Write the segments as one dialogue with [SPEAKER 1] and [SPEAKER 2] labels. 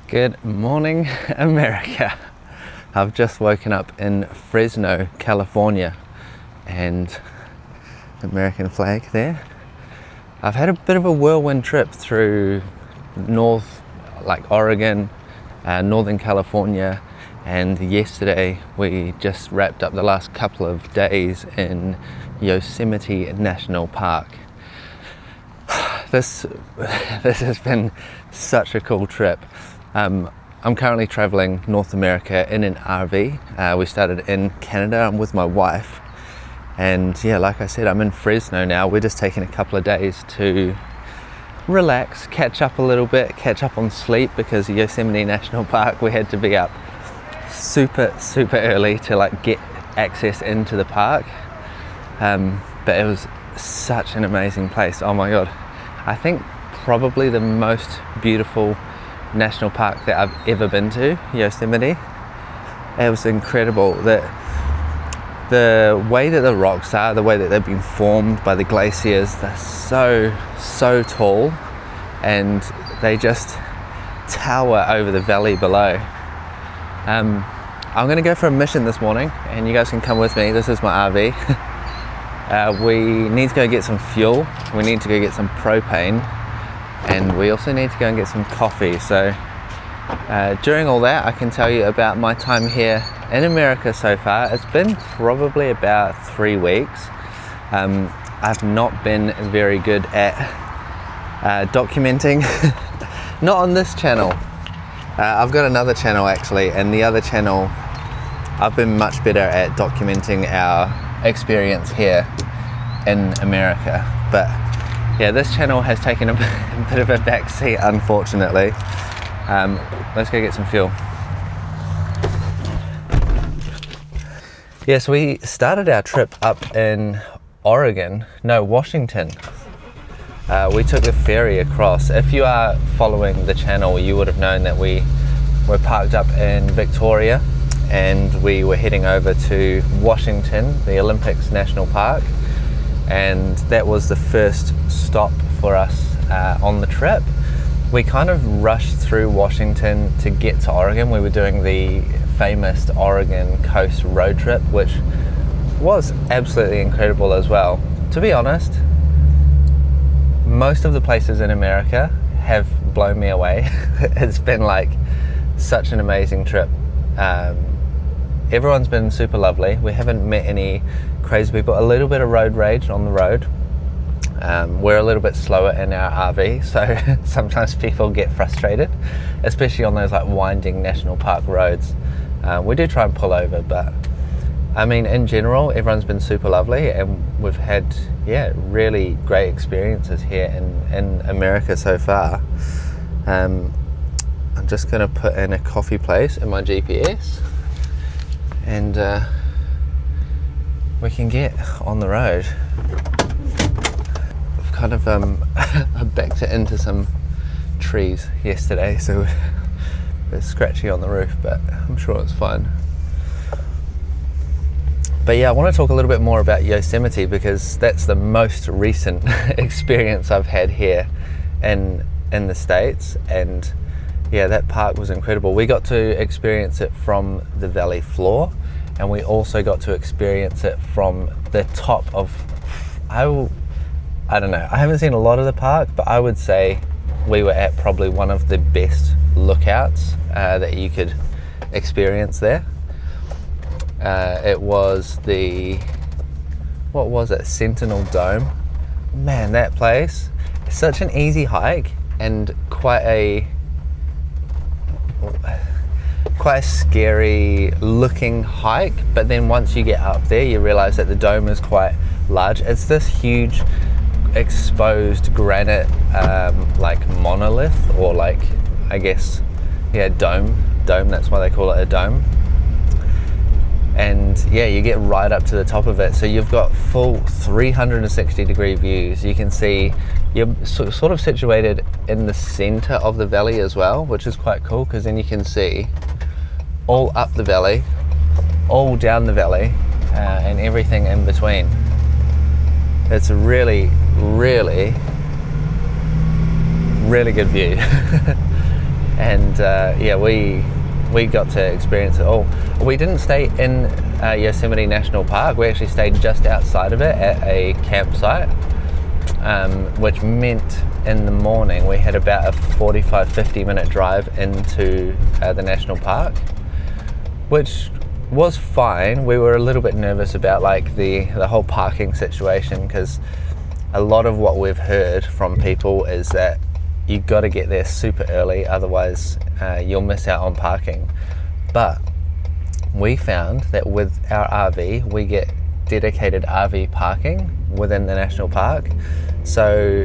[SPEAKER 1] Good morning, America. I've just woken up in Fresno, California, and American flag there. I've had a bit of a whirlwind trip through like Oregon, Northern California, and yesterday we just wrapped up the last couple of days in Yosemite National Park. This has been such a cool trip. I'm currently traveling North America in an RV. We started in Canada. I'm with my wife, and yeah, like I said, I'm in Fresno now. We're just taking a couple of days to relax, catch up a little bit, catch up on sleep, because Yosemite National Park, we had to be up super early to like get access into the park. But it was such an amazing place. Oh my god, I think probably the most beautiful national park that I've ever been to, Yosemite. It was incredible. The way that the rocks are, the way that they've been formed by the glaciers, they're so tall, and they just tower over the valley below. I'm going to go for a mission this morning, and you guys can come with me. This is my RV. We need to go get some fuel. We need to go get some propane, and we also need to go and get some coffee. So during all that, I can tell you about my time here in America so far. It's been probably about 3 weeks. I've not been very good at documenting. Not on this channel. I've got another channel actually, and the other channel I've been much better at documenting our experience here in America. But yeah, this channel has taken a bit of a backseat, unfortunately. Let's go get some fuel. Yeah, so we started our trip up in Washington. We took the ferry across. If you are following the channel, you would have known that we were parked up in Victoria, and we were heading over to Washington, the Olympics National Park. And that was the first stop for us on the trip. We kind of rushed through Washington to get to Oregon. We were doing the famous Oregon coast road trip, which was absolutely incredible as well. To be honest, most of the places in America have blown me away. It's been like such an amazing trip. Everyone's been super lovely. We haven't met any crazy people. A little bit of road rage on the road. We're a little bit slower in our RV, so sometimes people get frustrated, especially on those like winding national park roads. We do try and pull over, but I mean, in general, everyone's been super lovely, and we've had really great experiences here in America so far. I'm just going to put in a coffee place in my GPS, and we can get on the road. I've kind of I backed it into some trees yesterday, so it's scratchy on the roof, but I'm sure it's fine. But yeah, I want to talk a little bit more about Yosemite, because that's the most recent experience I've had here in the States. And yeah, that park was incredible. We got to experience it from the valley floor, and we also got to experience it from the top of, I don't know, I haven't seen a lot of the park, but I would say we were at probably one of the best lookouts that you could experience there. It was Sentinel Dome. Man, that place is such an easy hike, and quite a scary looking hike, but then once you get up there, you realize that the dome is quite large. It's this huge exposed granite like monolith, or like, I guess, dome, that's why they call it a dome. And yeah, you get right up to the top of it, so you've got full 360 degree views. You can see you're sort of situated in the center of the valley as well, which is quite cool, because then you can see all up the valley, all down the valley, and everything in between. It's a really good view. and yeah, we got to experience it all. We didn't stay in Yosemite National Park. We actually stayed just outside of it at a campsite, which meant in the morning we had about a 45-50 minute drive into the national park, which was fine. We were a little bit nervous about like the whole parking situation, because a lot of what we've heard from people is that you got to get there super early, otherwise you'll miss out on parking. But we found that with our RV, we get dedicated RV parking within the national park. So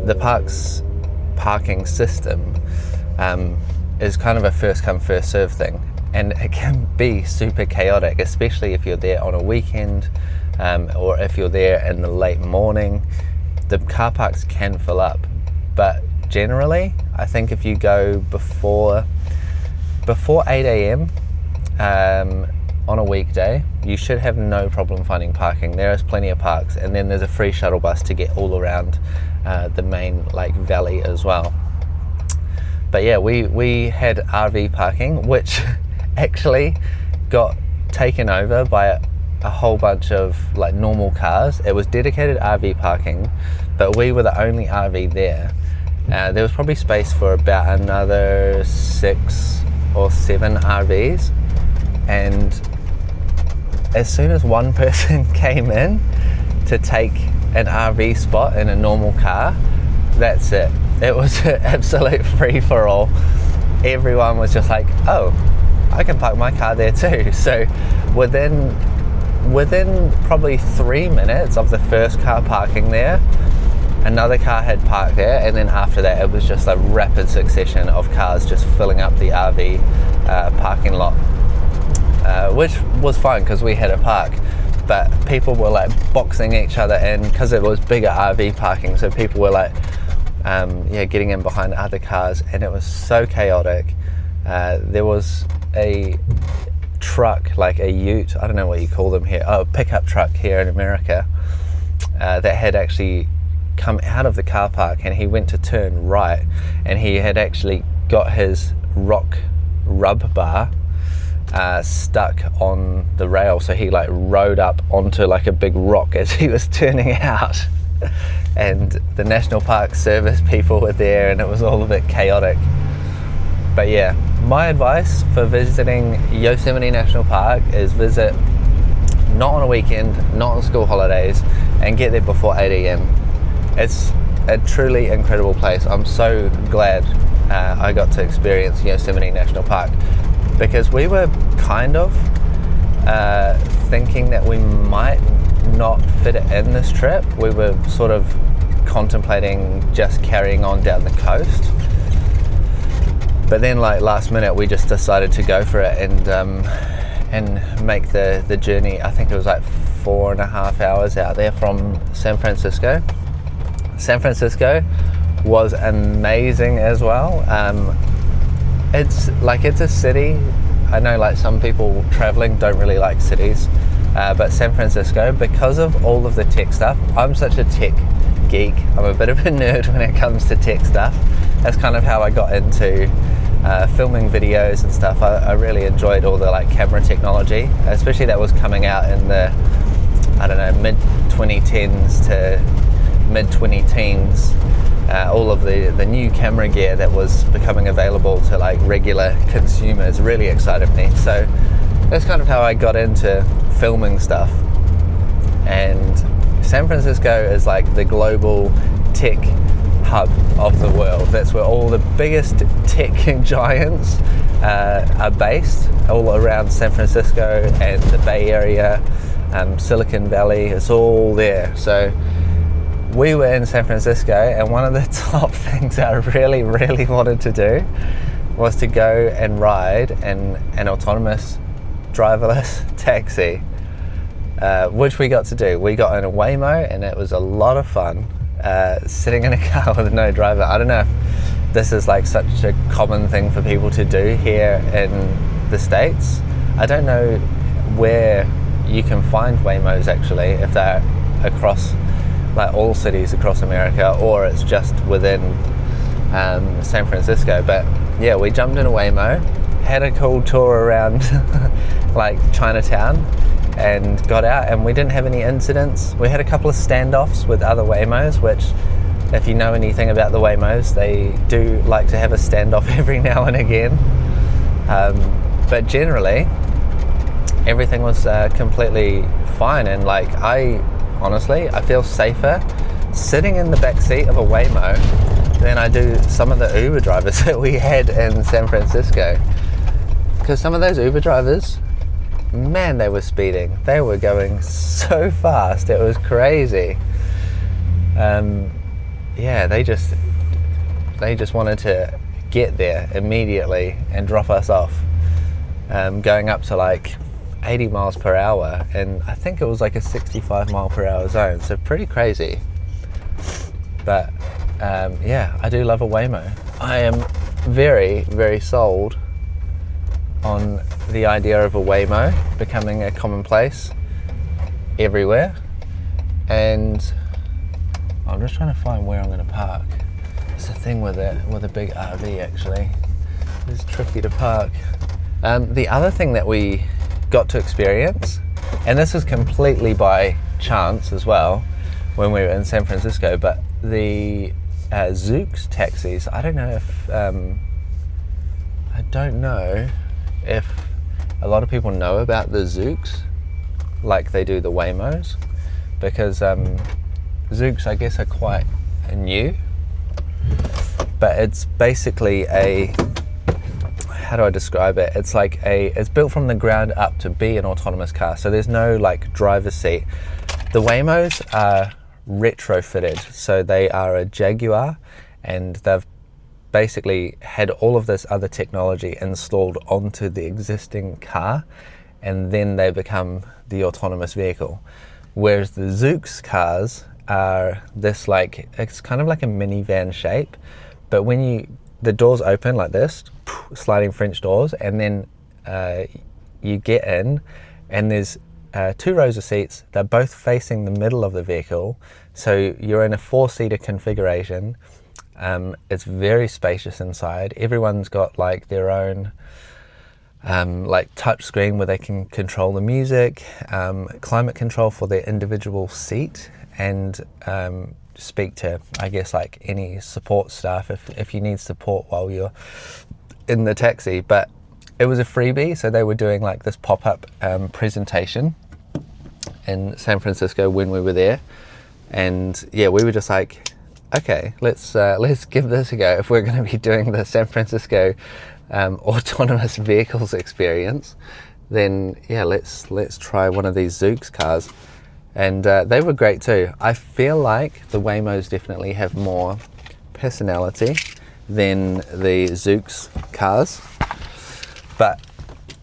[SPEAKER 1] the park's parking system is kind of a first come first serve thing, and it can be super chaotic, especially if you're there on a weekend, or if you're there in the late morning. The car parks can fill up, but generally I think if you go before 8 a.m. On a weekday, you should have no problem finding parking. There is plenty of parks, and then there's a free shuttle bus to get all around the main like valley as well. But yeah, we had RV parking, which actually got taken over by a whole bunch of like normal cars. It was dedicated RV parking, but we were the only RV there. There was probably space for about another 6 or 7 RVs, and as soon as one person came in to take an RV spot in a normal car, that's it. It was an absolute free-for-all. Everyone was just like, oh, I can park my car there too. So within probably 3 minutes of the first car parking there, another car had parked there, and then after that it was just a rapid succession of cars just filling up the RV parking lot, which was fine because we had a park, but people were like boxing each other in because it was bigger RV parking, so people were like getting in behind other cars, and it was so chaotic. There was a truck, like a ute, I don't know what you call them here, pickup truck here in America, that had actually come out of the car park, and he went to turn right, and he had actually got his rock rub bar stuck on the rail, so he like rode up onto like a big rock as he was turning out. And the national park service people were there, and it was all a bit chaotic. But yeah, my advice for visiting Yosemite National Park is visit not on a weekend, not on school holidays, and get there before 8 a.m. It's a truly incredible place. I'm so glad I got to experience Yosemite National Park, because we were kind of thinking that we might not fit it in this trip. We were sort of contemplating just carrying on down the coast, but then like last minute we just decided to go for it and make the journey. I think it was like 4.5 hours out there from San Francisco. San Francisco was amazing as well. It's a city. I know like some people traveling don't really like cities, but San Francisco, because of all of the tech stuff, I'm such a tech geek. I'm a bit of a nerd when it comes to tech stuff. That's kind of how I got into filming videos and stuff. I really enjoyed all the like camera technology, especially that was coming out in the, I don't know, mid 2010s to mid 2010s. All of the new camera gear that was becoming available to like regular consumers really excited me. So that's kind of how I got into filming stuff. And San Francisco is like the global tech hub of the world. That's where all the biggest tech giants are based, all around San Francisco and the Bay Area, Silicon Valley. It's all there. So we were in San Francisco, and one of the top things I really wanted to do was to go and ride in an autonomous driverless taxi, which we got to do. We got in a Waymo, and it was a lot of fun sitting in a car with no driver. I don't know if this is like such a common thing for people to do here in the States. I don't know where you can find Waymos actually, if they're across like all cities across America, or it's just within San Francisco. But yeah, we jumped in a Waymo, had a cool tour around like Chinatown, and got out, and we didn't have any incidents. We had a couple of standoffs with other Waymos, which, if you know anything about the Waymos, they do like to have a standoff every now and again. But generally, everything was completely fine, and like I feel safer sitting in the back seat of a Waymo than I do some of the Uber drivers that we had in San Francisco. Because some of those Uber drivers, man, they were speeding. They were going so fast, it was crazy. Yeah, they just wanted to get there immediately and drop us off, going up to like 80 miles per hour, and I think it was like a 65 mile per hour zone, so pretty crazy. But yeah, I do love a Waymo. I am very, very sold on the idea of a Waymo becoming a commonplace everywhere, and I'm just trying to find where I'm going to park. It's the thing with a big RV, actually. It's tricky to park. The other thing that we got to experience, and this is completely by chance as well when we were in San Francisco, but the Zoox taxis, I don't know if a lot of people know about the Zoox like they do the Waymos, because Zoox, I guess, are quite new, but it's basically how do I describe it? It's like it's built from the ground up to be an autonomous car, so there's no like driver's seat. The Waymos are retrofitted, so they are a Jaguar, and they've basically had all of this other technology installed onto the existing car, and then they become the autonomous vehicle. Whereas the Zoox cars are this, like, it's kind of like a minivan shape, but when the doors open like this, sliding French doors, and then you get in, and there's 2 rows of seats. They're both facing the middle of the vehicle, so you're in a 4-seater configuration. It's very spacious inside. Everyone's got like their own like touch screen where they can control the music, climate control for their individual seat, and speak to, I guess, like any support staff if you need support while you're in the taxi. But it was a freebie, so they were doing like this pop-up presentation in San Francisco when we were there, and yeah, we were just like, okay, let's give this a go. If we're going to be doing the San Francisco autonomous vehicles experience, then yeah, let's try one of these Zoox cars. And they were great too. I feel like the Waymos definitely have more personality than the Zoox cars, but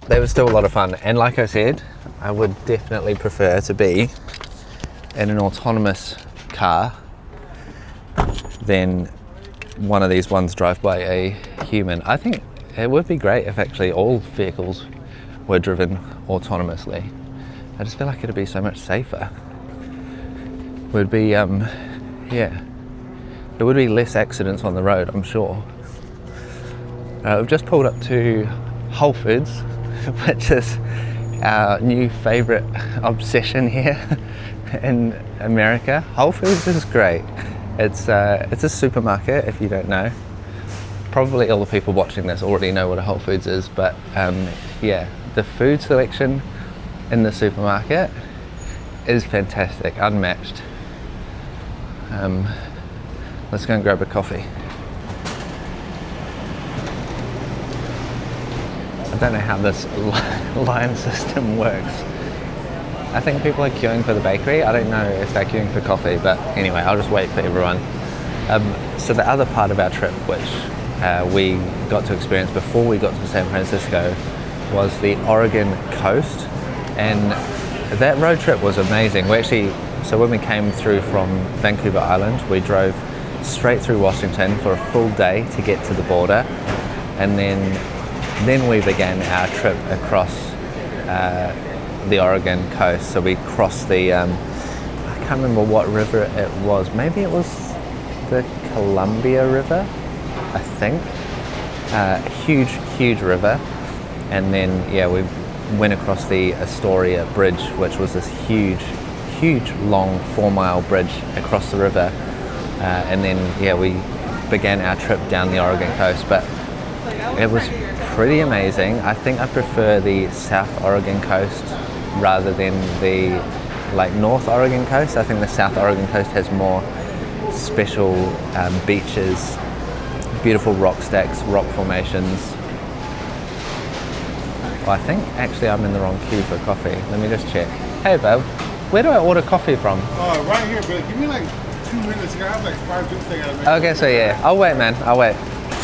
[SPEAKER 1] they were still a lot of fun. And like I said, I would definitely prefer to be in an autonomous car than one of these ones drive by a human. I think it would be great if actually all vehicles were driven autonomously. I just feel like it'd be so much safer. Would be yeah, there would be less accidents on the road, I'm sure. We've just pulled up to Whole Foods, which is our new favourite obsession here in America. Whole Foods is great. It's a supermarket, if you don't know. Probably all the people watching this already know what a Whole Foods is, but yeah, the food selection in the supermarket is fantastic, unmatched. Let's go and grab a coffee. I don't know how this line system works. I think people are queuing for the bakery. I don't know if they're queuing for coffee, but anyway, I'll just wait for everyone. So the other part of our trip, which we got to experience before we got to San Francisco, was the Oregon coast, and that road trip was amazing. So when we came through from Vancouver Island, we drove straight through Washington for a full day to get to the border, and then we began our trip across the Oregon coast. So we crossed the I can't remember what river it was. Maybe it was the Columbia River, I think. huge river, and then yeah, we went across the Astoria Bridge, which was this huge long 4-mile bridge across the river, and then yeah, we began our trip down the Oregon coast. But it was pretty amazing. I think I prefer the South Oregon coast rather than the North Oregon coast. I think the South Oregon coast has more special beaches, beautiful rock stacks, rock formations. Well, I think actually I'm in the wrong queue for coffee. Let me just check. Hey babe, where do I order coffee from?
[SPEAKER 2] Right here, but give me like 2 minutes. I have like 5 drinks I gotta make.
[SPEAKER 1] Okay, so yeah, I'll wait, man. I'll wait.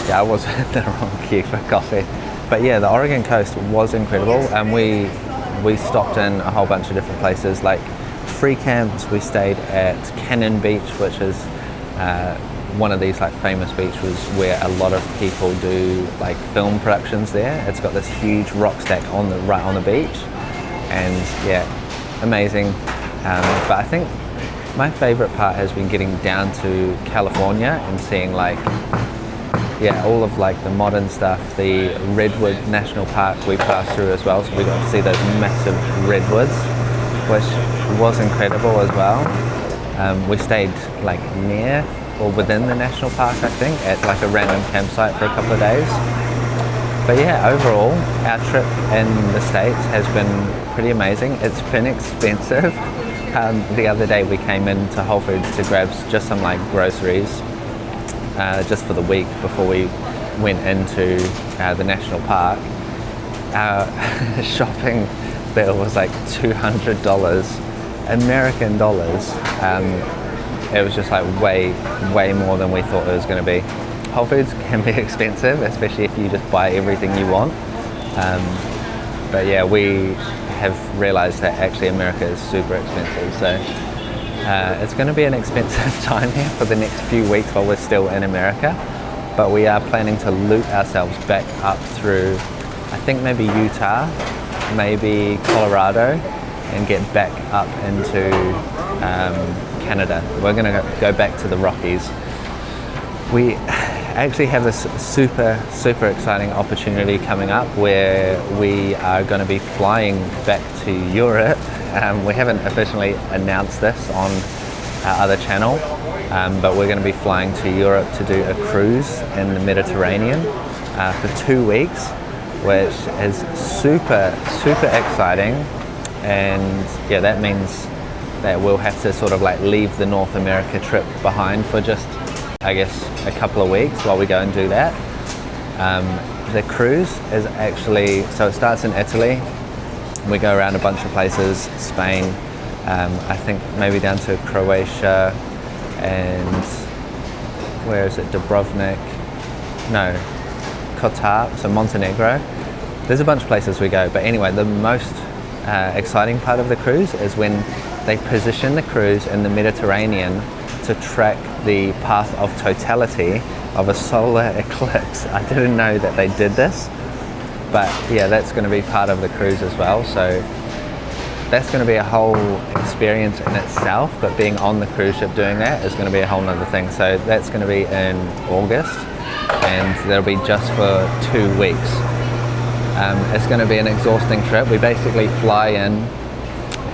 [SPEAKER 1] Yeah, I was in the wrong queue for coffee. But yeah, the Oregon coast was incredible, and we stopped in a whole bunch of different places, like free camps. We stayed at Cannon Beach, which is one of these like famous beaches where a lot of people do like film productions there. It's got this huge rock stack right on the beach, and yeah, amazing. But I think my favorite part has been getting down to California and seeing all of like the modern stuff. The Redwood National Park we passed through as well, so we got to see those massive redwoods, which was incredible as well. We stayed like near or within the national park, I think, at like a random campsite for a couple of days. But yeah, overall, our trip in the States has been pretty amazing. It's been expensive. The other day we came into Whole Foods to grab just some like groceries, just for the week before we went into the national park. Our shopping bill was like $200 American dollars. It was just like way more than we thought it was going to be. Whole Foods can be expensive, especially if you just buy everything you want. But yeah, we have realized that actually America is super expensive. So it's going to be an expensive time here for the next few weeks while we're still in America. But we are planning to loop ourselves back up through, I think maybe Utah, maybe Colorado, and get back up into Canada. We're going to go back to the Rockies. We actually have this super exciting opportunity coming up where we are going to be flying back to Europe. We haven't officially announced this on our other channel, but we're going to be flying to Europe to do a cruise in the Mediterranean for 2 weeks, which is super exciting. And yeah, that means that we'll have to sort of like leave the North America trip behind for just, I guess, a couple of weeks while we go and do that. The cruise is actually, so it starts in Italy. We go around a bunch of places, Spain, I think maybe down to Croatia, and where is it, Dubrovnik? No, Kotar, so Montenegro. There's a bunch of places we go, but anyway, the most exciting part of the cruise is when they position the cruise in the Mediterranean to track the path of totality of a solar eclipse. I didn't know that they did this, but yeah, that's going to be part of the cruise as well. So that's going to be a whole experience in itself, but being on the cruise ship doing that is going to be a whole nother thing. So that's going to be in August, and that'll be just for 2 weeks. It's going to be an exhausting trip. We basically fly in,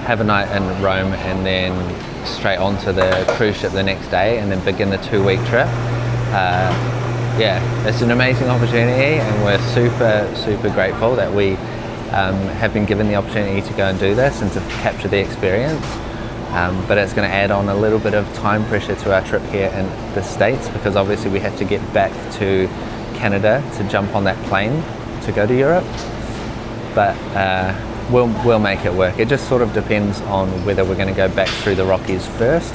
[SPEAKER 1] have a night in Rome, and then straight onto the cruise ship the next day, and then begin the 2-week trip. Yeah, it's an amazing opportunity, and we're super grateful that we have been given the opportunity to go and do this and to capture the experience. But it's going to add on a little bit of time pressure to our trip here in the States, because obviously we have to get back to Canada to jump on that plane to go to Europe. But we'll make it work. It just sort of depends on whether we're going to go back through the Rockies first,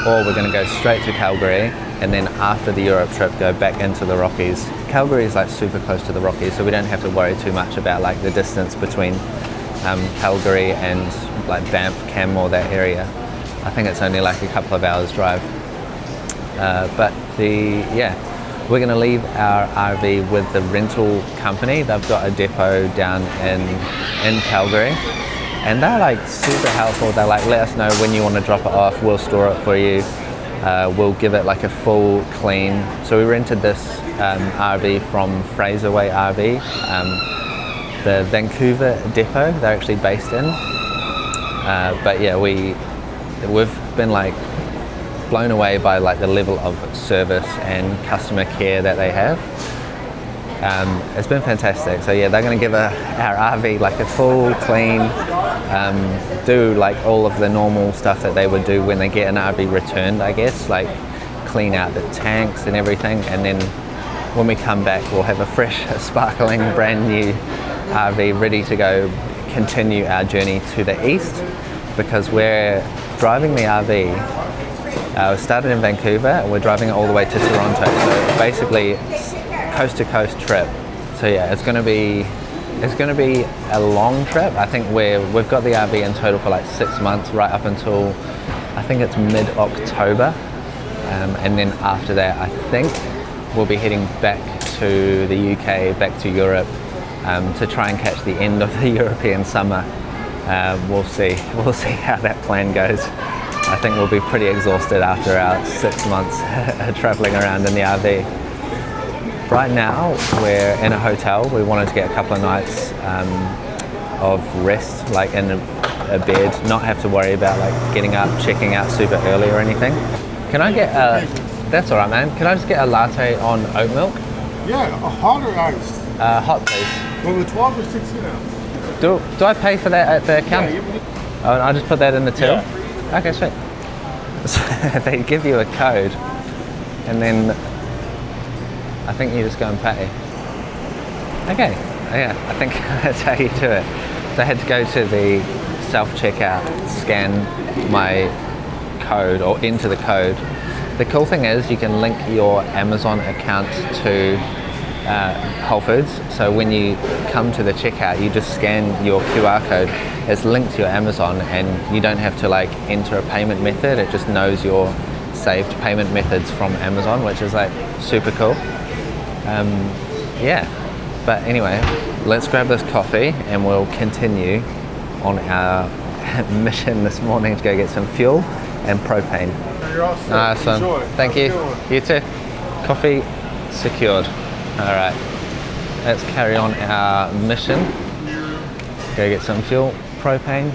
[SPEAKER 1] or we're going to go straight to Calgary, and then after the Europe trip go back into the Rockies. Calgary is like super close to the Rockies, so we don't have to worry too much about like the distance between Calgary and like Banff, Canmore, that area. I think it's only like a couple of hours drive. We're going to leave our RV with the rental company. They've got a depot down in Calgary, and they're like super helpful. They're like, let us know when you want to drop it off, we'll store it for you. we'll give it like a full clean. So we rented this RV from Fresno RV, the Vancouver depot they're actually based in. But yeah, we've been like blown away by like the level of service and customer care that they have. It's been fantastic. So yeah, they're going to give our RV like a full clean, do like all of the normal stuff that they would do when they get an RV returned, I guess, like clean out the tanks and everything, and then when we come back we'll have a fresh, sparkling, brand new RV ready to go continue our journey to the east, because we're driving the RV. We started in Vancouver and we're driving it all the way to Toronto, so basically coast to coast trip. So yeah, it's going to be a long trip. I think we've got the RV in total for like 6 months, right up until I think it's mid-October, and then after that I think we'll be heading back to the UK, back to Europe, to try and catch the end of the European summer. We'll see how that plan goes. I think we'll be pretty exhausted after our 6 months traveling around in the RV. Right now we're in a hotel. We wanted to get a couple of nights of rest, like in a bed, not have to worry about like getting up, checking out super early or anything. Can I get that's all right, man. Can I just get a latte on oat milk?
[SPEAKER 2] Yeah, a hot or iced?
[SPEAKER 1] Hot, please.
[SPEAKER 2] Well, the 12 or 16 ounce.
[SPEAKER 1] Do I pay for that at the counter?
[SPEAKER 2] Yeah,
[SPEAKER 1] Oh, and I just put that in the till?
[SPEAKER 2] Yeah.
[SPEAKER 1] Okay, sweet. So they give you a code, and then I think you just go and pay. Okay, yeah, I think that's how you do it. So I had to go to the self-checkout, scan my code or enter the code. The cool thing is you can link your Amazon account to Whole Foods. So when you come to the checkout, you just scan your QR code. It's linked to your Amazon, and you don't have to like enter a payment method. It just knows your saved payment methods from Amazon, which is like super cool. Yeah, but anyway, let's grab this coffee and we'll continue on our mission this morning to go get some fuel and propane.
[SPEAKER 2] You're all set.
[SPEAKER 1] Nice one.
[SPEAKER 2] Enjoy.
[SPEAKER 1] Thank you. You too. Coffee secured. All right, let's carry on our mission. Go get some fuel, propane,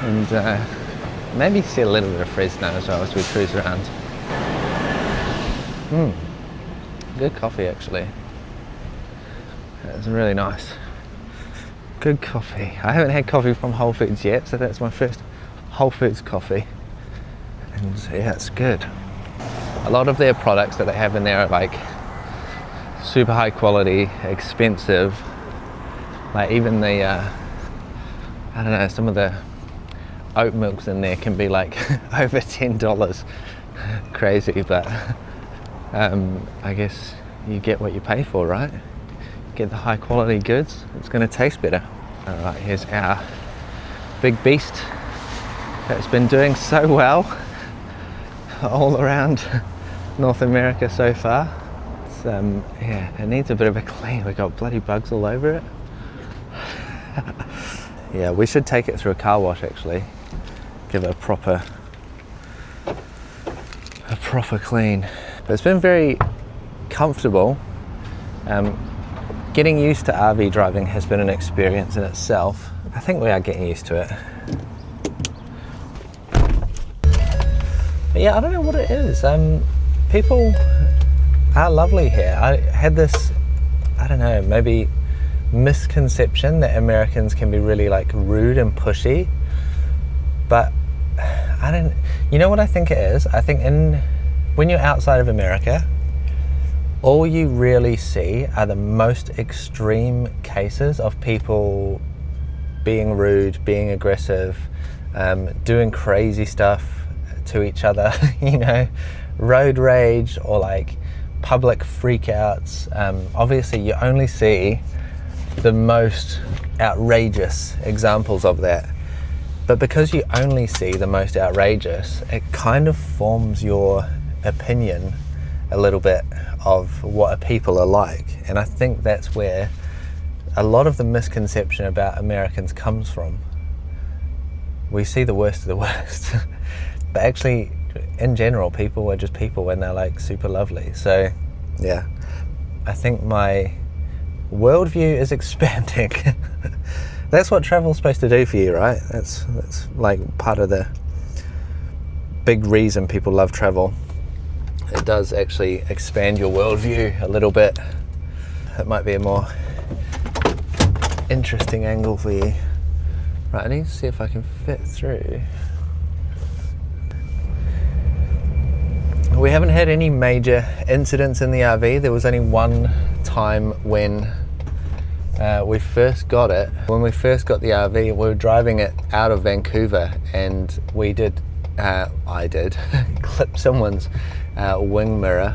[SPEAKER 1] and maybe see a little bit of Fresno as well as we cruise around. Good coffee actually. It's really nice. Good coffee. I haven't had coffee from Whole Foods yet, so that's my first Whole Foods coffee. And yeah, it's good. A lot of their products that they have in there are like super high quality, expensive. Like even the, I don't know, some of the oat milks in there can be like over $10. Crazy, but I guess you get what you pay for, right? Get the high quality goods, it's going to taste better. All right, here's our big beast that's been doing so well all around North America so far. It's, yeah, it needs a bit of a clean. We've got bloody bugs all over it. Yeah, we should take it through a car wash actually. Give it a proper clean. But it's been very comfortable. Getting used to RV driving has been an experience in itself. I think we are getting used to it. But yeah, I don't know what it is. People are lovely here. I had this, I don't know, maybe misconception that Americans can be really like rude and pushy. But you know what I think it is? I think when you're outside of America, all you really see are the most extreme cases of people being rude, being aggressive, doing crazy stuff to each other, you know, road rage or like public freakouts. Obviously you only see the most outrageous examples of that. But because you only see the most outrageous, it kind of forms your opinion a little bit of what people are like. And I think that's where a lot of the misconception about Americans comes from. We see the worst of the worst. But actually, in general, people are just people and they're like super lovely. So yeah, I think my worldview is expanding. That's what travel's supposed to do for you, right? That's like part of the big reason people love travel. It does actually expand your worldview a little bit. It might be a more interesting angle for you. Right, I need to see if I can fit through. We haven't had any major incidents in the RV. There was only one time when we first got it. When we first got the RV, we were driving it out of Vancouver, and I did clip someone's wing mirror,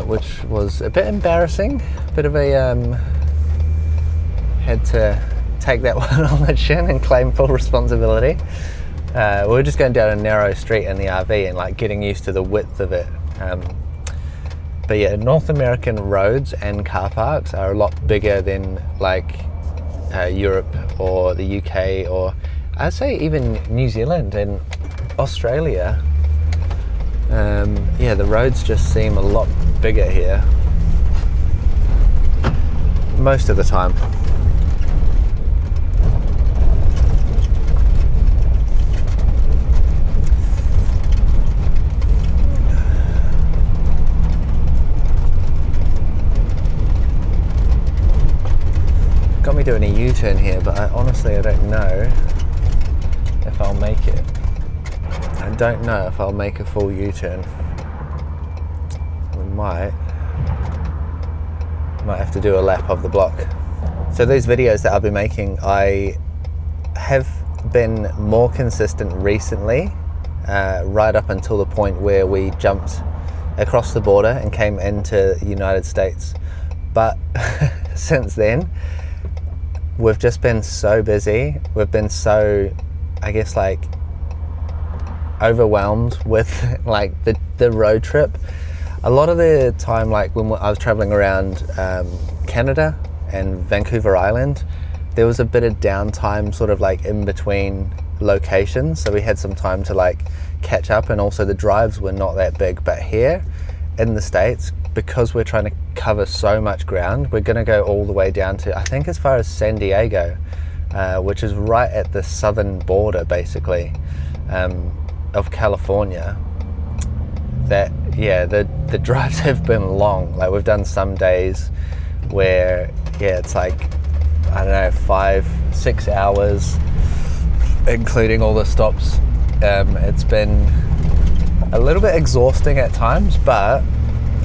[SPEAKER 1] which was a bit embarrassing. Bit of a had to take that one on the chin and claim full responsibility. We were just going down a narrow street in the RV and like getting used to the width of it. But yeah, North American roads and car parks are a lot bigger than like Europe or the UK, or I'd say even New Zealand and Australia. Yeah, the roads just seem a lot bigger here most of the time. Got me doing a U-turn here, but honestly I don't know if I'll make it. I don't know if I'll make a full U-turn. We might have to do a lap of the block. So these videos that I'll be making, I have been more consistent recently, right up until the point where we jumped across the border and came into the United States. But since then, we've just been so busy. We've been so, I guess, like overwhelmed with like the road trip. A lot of the time, like when I was traveling around Canada and Vancouver Island, there was a bit of downtime sort of like in between locations, so we had some time to like catch up, and also the drives were not that big. But here in the States, because we're trying to cover so much ground, we're going to go all the way down to, I think, as far as San Diego, which is right at the southern border basically of California. That, yeah, the drives have been long. Like we've done some days where, yeah, it's like, I don't know, 5-6 hours, including all the stops. It's been a little bit exhausting at times, but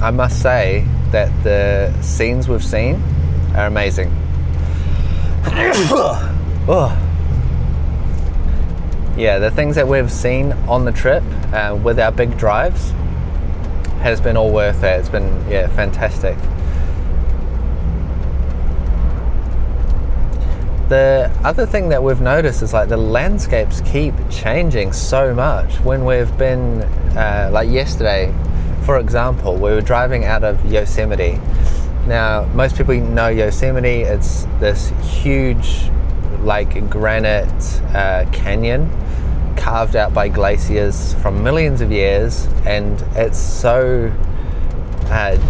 [SPEAKER 1] I must say that the scenes we've seen are amazing. Oh. Yeah, the things that we've seen on the trip with our big drives has been all worth it. It's been, yeah, fantastic. The other thing that we've noticed is like the landscapes keep changing so much. When we've been, like yesterday, for example, we were driving out of Yosemite. Now, most people know Yosemite. It's this huge, like, granite canyon carved out by glaciers from millions of years, and it's so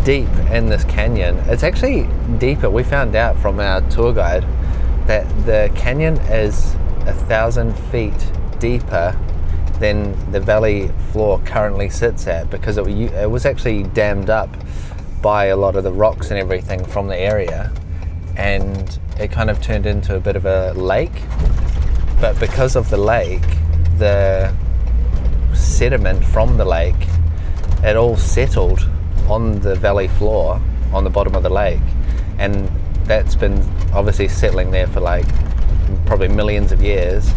[SPEAKER 1] deep in this canyon. It's actually deeper. We found out from our tour guide that the canyon is 1,000 feet deeper than the valley floor currently sits at, because it was actually dammed up by a lot of the rocks and everything from the area, and it kind of turned into a bit of a lake. But because of the lake, the sediment from the lake, it all settled on the valley floor on the bottom of the lake, and that's been obviously settling there for like probably millions of years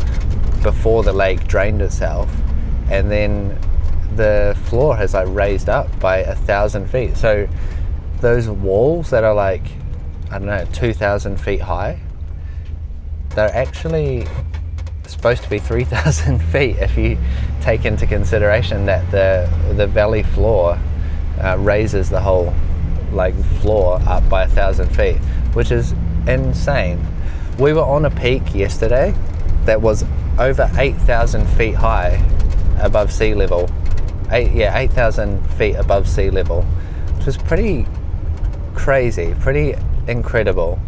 [SPEAKER 1] before the lake drained itself, and then the floor has like raised up by 1,000 feet. So those walls that are like, I don't know, 2,000 feet high, they're actually supposed to be 3,000 feet if you take into consideration that the valley floor raises the whole like floor up by 1,000 feet, which is insane. We were on a peak yesterday that was over 8,000 feet high above sea level. 8,000 feet above sea level, which is pretty crazy, pretty incredible.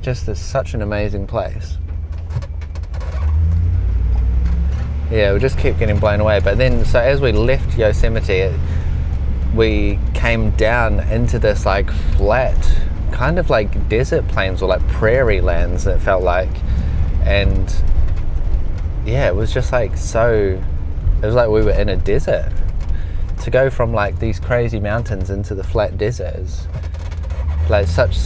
[SPEAKER 1] Just such an amazing place. Yeah, we just keep getting blown away. But then, so as we left Yosemite, we came down into this like flat, kind of like desert plains or like prairie lands, it felt like. And yeah, it was just like it was like we were in a desert. To go from like these crazy mountains into the flat desert is like such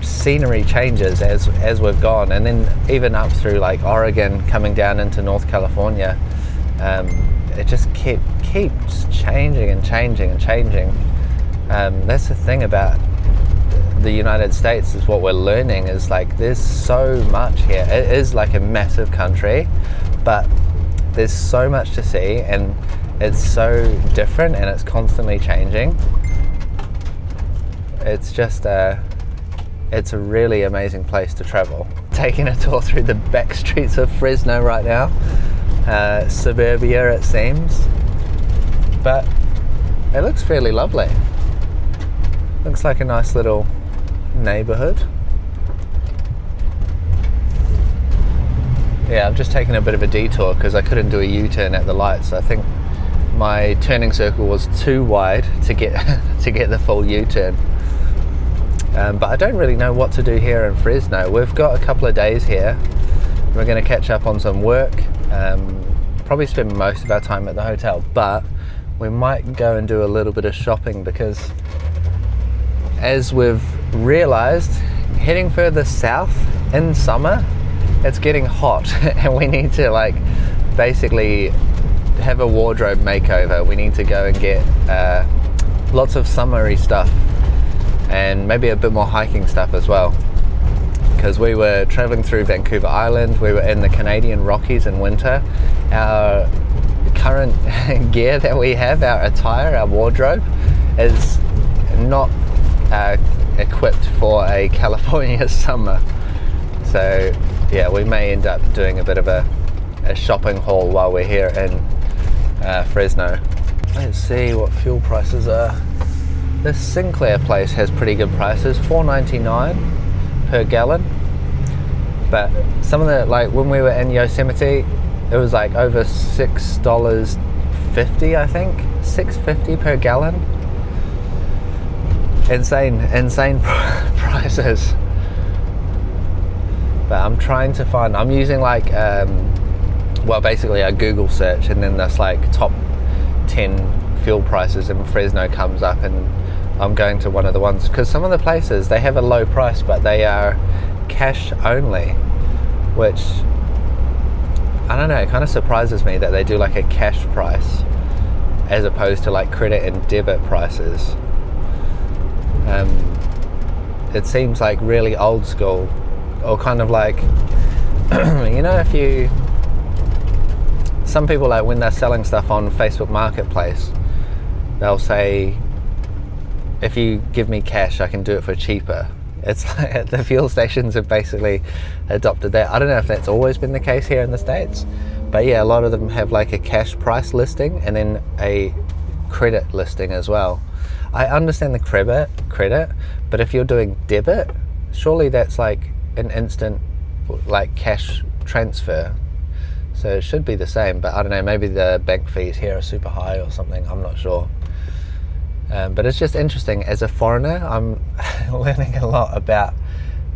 [SPEAKER 1] scenery changes as we've gone. And then even up through like Oregon, coming down into North California, it just keeps changing and changing and changing. That's the thing about the United States, is what we're learning is like there's so much here. It is like a massive country, but there's so much to see, and it's so different, and it's constantly changing. It's just it's a really amazing place to travel. Taking a tour through the back streets of Fresno right now. Suburbia it seems, but it looks fairly lovely. Looks like a nice little neighborhood. Yeah, I've just taken a bit of a detour because I couldn't do a U-turn at the lights. I think my turning circle was too wide to get the full U-turn. But I don't really know what to do here in Fresno. We've got a couple of days here. We're going to catch up on some work, probably spend most of our time at the hotel, but we might go and do a little bit of shopping because, as we've realized, heading further south in summer, it's getting hot and we need to like basically have a wardrobe makeover. We need to go and get lots of summery stuff and maybe a bit more hiking stuff as well, because we were traveling through Vancouver Island, we were in the Canadian Rockies in winter. Our current gear that we have, our attire, our wardrobe, is not equipped for a California summer. So yeah, we may end up doing a bit of a shopping haul while we're here in Fresno. Let's see what fuel prices are. This Sinclair place has pretty good prices, $4.99 per gallon. But some of the, like when we were in Yosemite, it was like over $6.50, I think, $6.50 per gallon. Insane prices. But I'm trying to find, I'm using like basically a Google search, and then that's like top 10 fuel prices in Fresno comes up, and I'm going to one of the ones, because some of the places they have a low price but they are cash only, which I don't know, it kind of surprises me that they do like a cash price as opposed to like credit and debit prices. It seems like really old school, or kind of like you know, some people, like when they're selling stuff on Facebook Marketplace, they'll say, if you give me cash I can do it for cheaper. It's like the fuel stations have basically adopted that. I don't know if that's always been the case here in the States, but yeah, a lot of them have like a cash price listing and then a credit listing as well. I understand the credit, but if you're doing debit, surely that's like an instant like cash transfer, so it should be the same. But I don't know, maybe the bank fees here are super high or something, I'm not sure. But it's just interesting. As a foreigner, I'm learning a lot about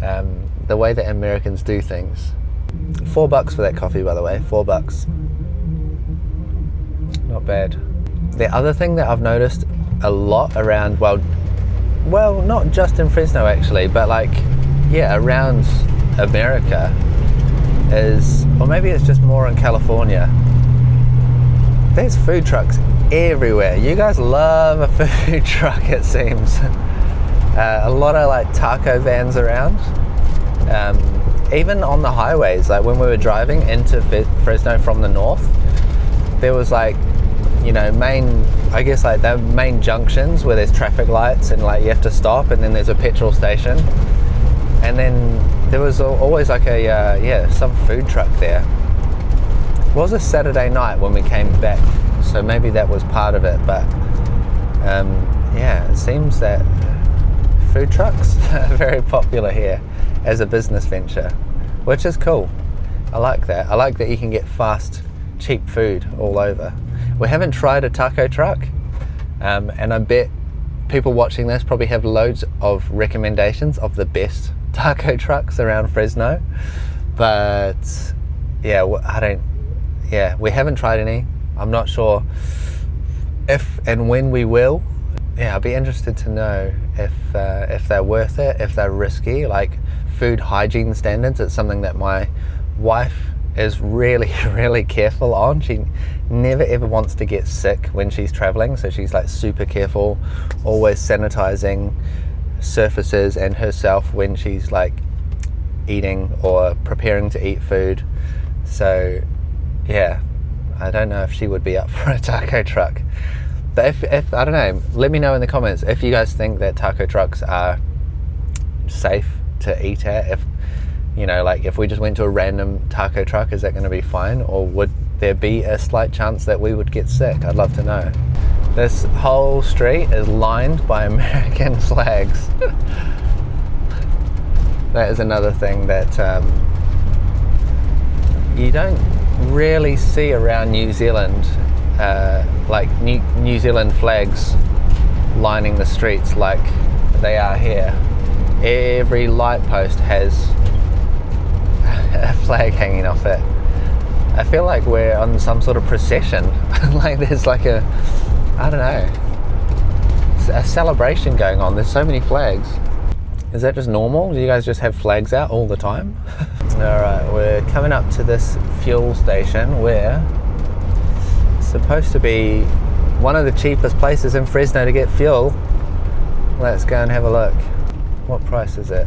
[SPEAKER 1] the way that Americans do things. $4 for that coffee, by the way, $4. Not bad. The other thing that I've noticed a lot around, well, not just in Fresno actually, but like, yeah, around America is, or maybe it's just more in California, there's food trucks everywhere. You guys love a food truck, it seems. A lot of like taco vans around. Even on the highways, like when we were driving into Fresno from the north, there was like, you know, I guess like the main junctions where there's traffic lights and like you have to stop, and then there's a petrol station, and then there was always like some food truck there. It was a Saturday night when we came back, so maybe that was part of it, but yeah, it seems that food trucks are very popular here as a business venture, which is cool. I like that. I like that you can get fast, cheap food all over. We haven't tried a taco truck, and I bet people watching this probably have loads of recommendations of the best taco trucks around Fresno, but yeah, we haven't tried any. I'm not sure if and when we will. Yeah, I'd be interested to know if they're worth it, if they're risky, like food hygiene standards. It's something that my wife is really, really careful on. She never ever wants to get sick when she's traveling, so she's like super careful, always sanitizing surfaces and herself when she's like eating or preparing to eat food. So yeah, I don't know if she would be up for a taco truck. But if I don't know, let me know in the comments if you guys think that taco trucks are safe to eat at. If, you know, like if we just went to a random taco truck, is that going to be fine? Or would there be a slight chance that we would get sick? I'd love to know. This whole street is lined by American flags. That is another thing that you don't really see around New Zealand. Like New Zealand flags lining the streets like they are here. Every light post has a flag hanging off it. I feel like we're on some sort of procession. Like there's like a, I don't know, a celebration going on. There's so many flags. Is that just normal? Do you guys just have flags out all the time? Alright, we're coming up to this fuel station where it's supposed to be one of the cheapest places in Fresno to get fuel. Let's go and have a look. What price is it?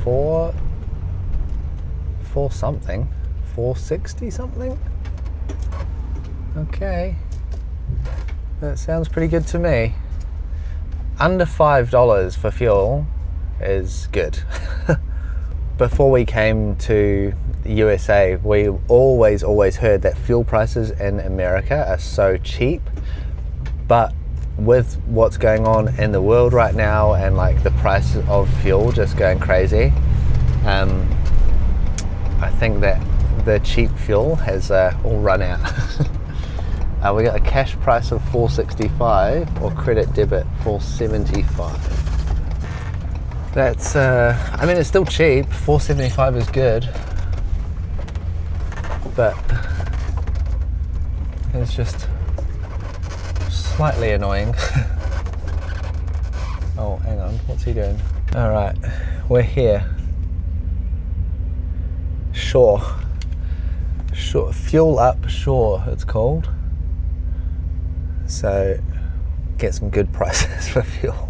[SPEAKER 1] Four something? 460 something? Okay. That sounds pretty good to me. Under $5 for fuel is good. Before we came to the USA, we always heard that fuel prices in America are so cheap, but with what's going on in the world right now and like the price of fuel just going crazy, I think that the cheap fuel has all run out. We got a cash price of $4.65 or credit debit $4.75. That's I mean, it's still cheap. $4.75 is good, but it's just slightly annoying. Oh, hang on, what's he doing? All right, we're here. Shore, Fuel Up Shore it's called. So get some good prices for fuel.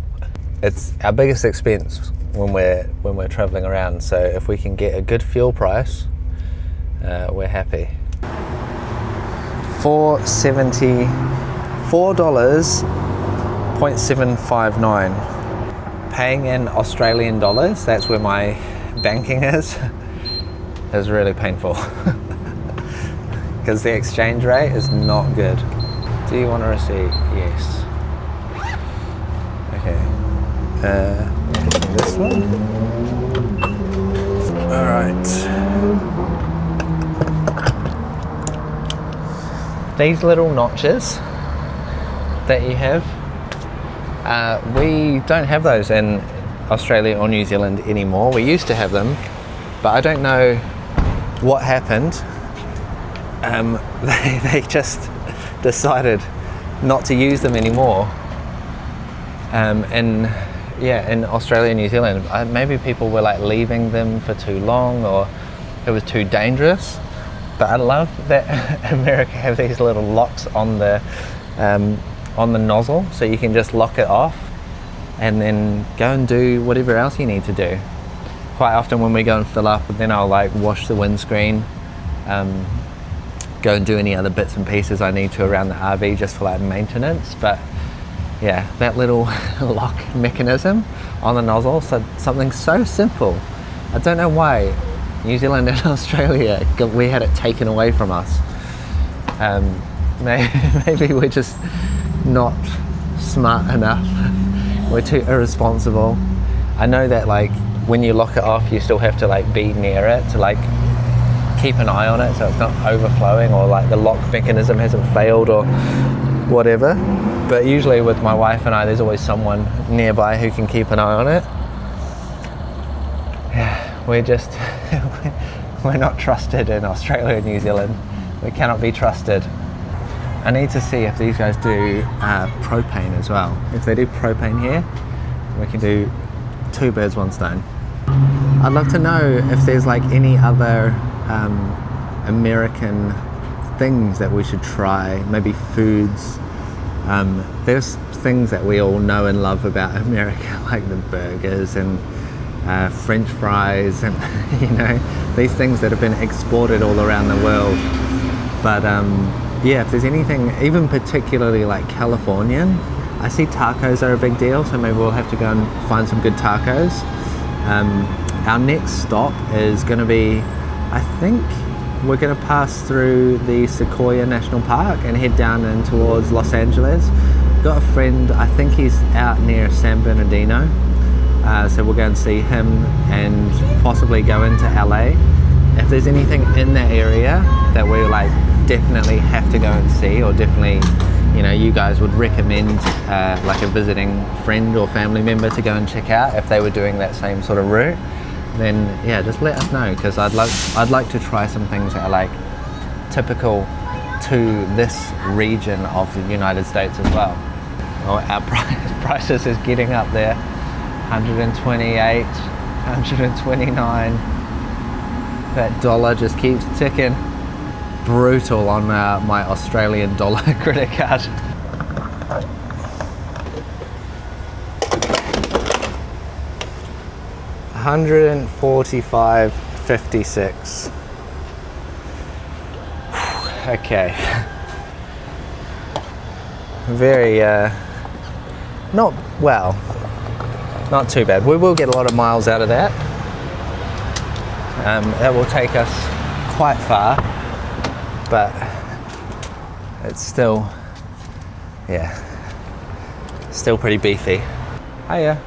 [SPEAKER 1] It's our biggest expense when we're traveling around, so if we can get a good fuel price, we're happy. $4.759. Paying in Australian dollars, that's where my banking is really painful. Because the exchange rate is not good. Do you want a receipt? Yes. Okay. This one. All right. These little notches that you have, we don't have those in Australia or New Zealand anymore. We used to have them, but I don't know what happened. They just decided not to use them anymore. In Australia and New Zealand, maybe people were like leaving them for too long, or it was too dangerous. But I love that America have these little locks on the nozzle, so you can just lock it off and then go and do whatever else you need to do. Quite often when we go and fill up, then I'll like wash the windscreen, go and do any other bits and pieces I need to around the RV just for like maintenance. But yeah, that little lock mechanism on the nozzle, so something so simple. I don't know why New Zealand and Australia, we had it taken away from us. Maybe we're just not smart enough. We're too irresponsible. I know that like when you lock it off, you still have to like be near it to like keep an eye on it so it's not overflowing, or like the lock mechanism hasn't failed or whatever. But usually with my wife and I, there's always someone nearby who can keep an eye on it. Yeah, we're not trusted in Australia and New Zealand. We cannot be trusted. I need to see if these guys do propane as well. If they do propane here, we can do two birds, one stone. I'd love to know if there's like any other American things that we should try, maybe foods. There's things that we all know and love about America, like the burgers and French fries and you know, these things that have been exported all around the world. But yeah, if there's anything, even particularly like Californian, I see tacos are a big deal, so maybe we'll have to go and find some good tacos. Our next stop is going to be, I think we're going to pass through the Sequoia National Park and head down in towards Los Angeles. Got a friend, I think he's out near San Bernardino, so we'll go and see him and possibly go into LA. If there's anything in that area that we like definitely have to go and see, or definitely, you know, you guys would recommend like a visiting friend or family member to go and check out if they were doing that same sort of route, then yeah, just let us know, because I'd like to try some things that are like typical to this region of the United States as well. Oh, our prices is getting up there. 128, 129. That dollar just keeps ticking. Brutal on my Australian dollar credit card. $145.56. Okay. Very not not too bad. We will get a lot of miles out of that. That will take us quite far, but it's still, yeah, still pretty beefy. Hiya.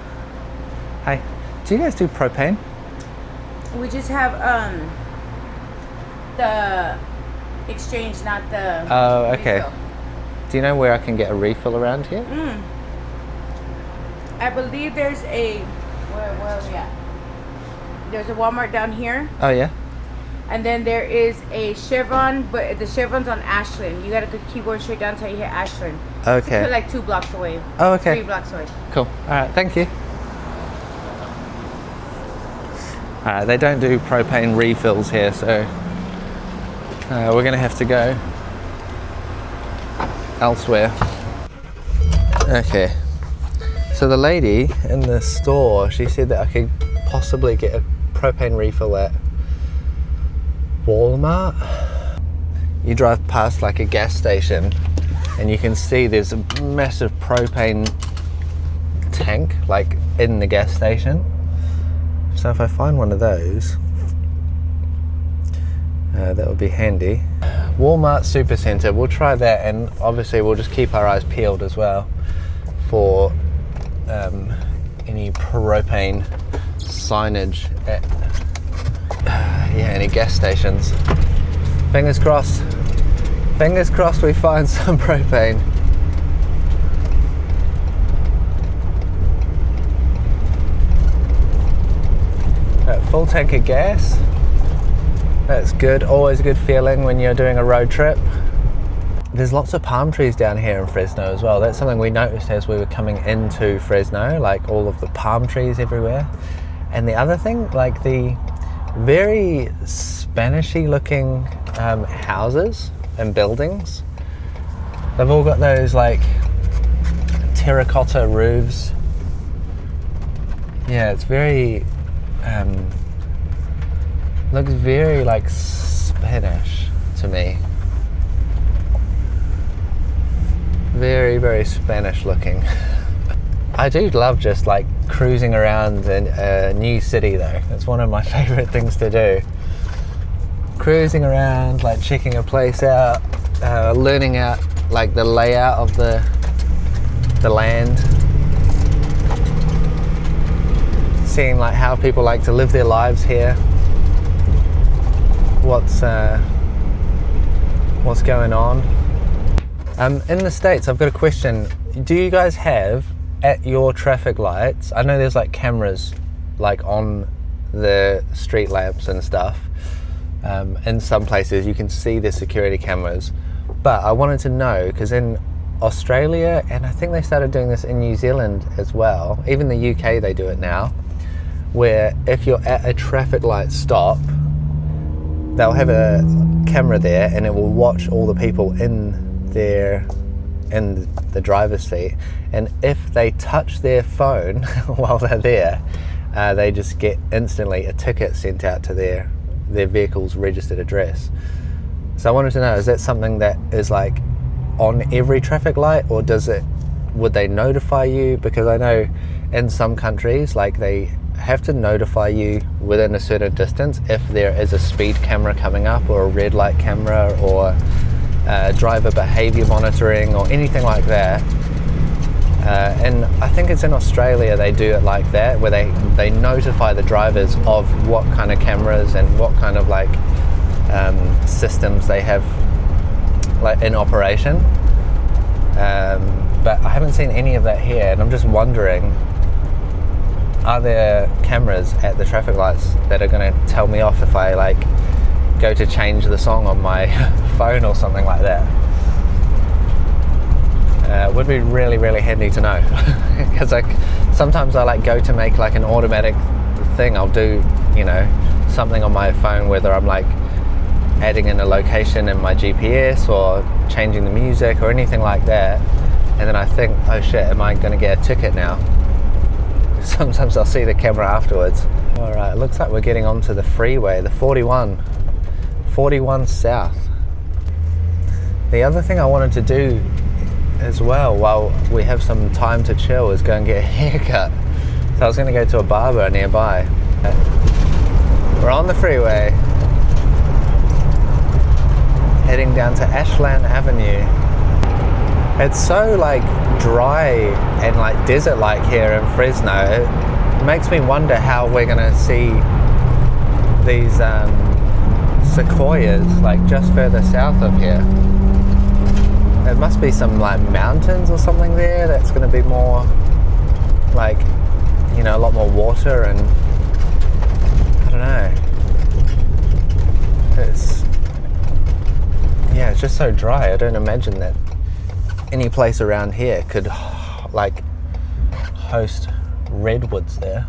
[SPEAKER 1] Hi. Do you guys do propane?
[SPEAKER 3] We just have the exchange, not the
[SPEAKER 1] Oh, okay.
[SPEAKER 3] refill.
[SPEAKER 1] Do you know where I can get a refill around here?
[SPEAKER 3] I believe there's a where are we at? There's a Walmart down here,
[SPEAKER 1] Oh yeah?
[SPEAKER 3] and then there is a Chevron, but the Chevron's on Ashland. You gotta keep going straight down until you hit Ashland.
[SPEAKER 1] Okay.
[SPEAKER 3] It's like 2 blocks away.
[SPEAKER 1] Oh, okay.
[SPEAKER 3] 3 blocks away.
[SPEAKER 1] Cool. Alright, thank you. Alright, they don't do propane refills here, so we're gonna have to go elsewhere. Okay. So the lady in the store, she said that I could possibly get a propane refill at Walmart. You drive past like a gas station and you can see there's a massive propane tank like in the gas station. So if I find one of those, that would be handy. Walmart Supercenter, we'll try that, and obviously we'll just keep our eyes peeled as well for any propane signage at any gas stations. Fingers crossed we find some propane. Full tank of gas, that's good. Always a good feeling when you're doing a road trip. There's lots of palm trees down here in Fresno as well. That's something we noticed as we were coming into Fresno, like all of the palm trees everywhere. And the other thing, like the very Spanishy looking houses and buildings. They've all got those like terracotta roofs. Yeah, it's very, looks very like Spanish to me. Very, very Spanish looking. I do love just like cruising around in a new city though. It's one of my favorite things to do. Cruising around, like checking a place out, learning out like the layout of the land, seeing like how people like to live their lives here, what's going on. In the States, I've got a question. Do you guys have at your traffic lights, I know there's like cameras like on the street lamps and stuff. In some places you can see the security cameras, but I wanted to know, because in Australia, and I think they started doing this in New Zealand as well, even the UK they do it now, where if you're at a traffic light stop, they'll have a camera there and it will watch all the people in the driver's seat, and if they touch their phone while they're there, they just get instantly a ticket sent out to their vehicle's registered address. So I wanted to know, is that something that is like on every traffic light, or would they notify you? Because I know in some countries, like, they have to notify you within a certain distance if there is a speed camera coming up, or a red light camera, or driver behavior monitoring, or anything like that. And I think it's in Australia they do it like that, where they notify the drivers of what kind of cameras and what kind of like systems they have like in operation. But I haven't seen any of that here, and I'm just wondering, are there cameras at the traffic lights that are going to tell me off if I like go to change the song on my phone or something like that? Would be really, really handy to know. Because like sometimes I like go to make like an automatic thing. I'll do, you know, something on my phone, whether I'm like adding in a location in my GPS or changing the music or anything like that, and then I think, oh shit, am I going to get a ticket now? Sometimes I'll see the camera afterwards. Alright, it looks like we're getting onto the freeway, the 41 South. The other thing I wanted to do as well, while we have some time to chill, is go and get a haircut. So I was going to go to a barber nearby. We're on the freeway, heading down to Ashland Avenue. It's so like dry and like desert-like here in Fresno. It makes me wonder how we're going to see these sequoias like just further south of here. There must be some like mountains or something there that's going to be more like, you know, a lot more water, and I don't know. It's just so dry. I don't imagine that any place around here could like host redwoods there.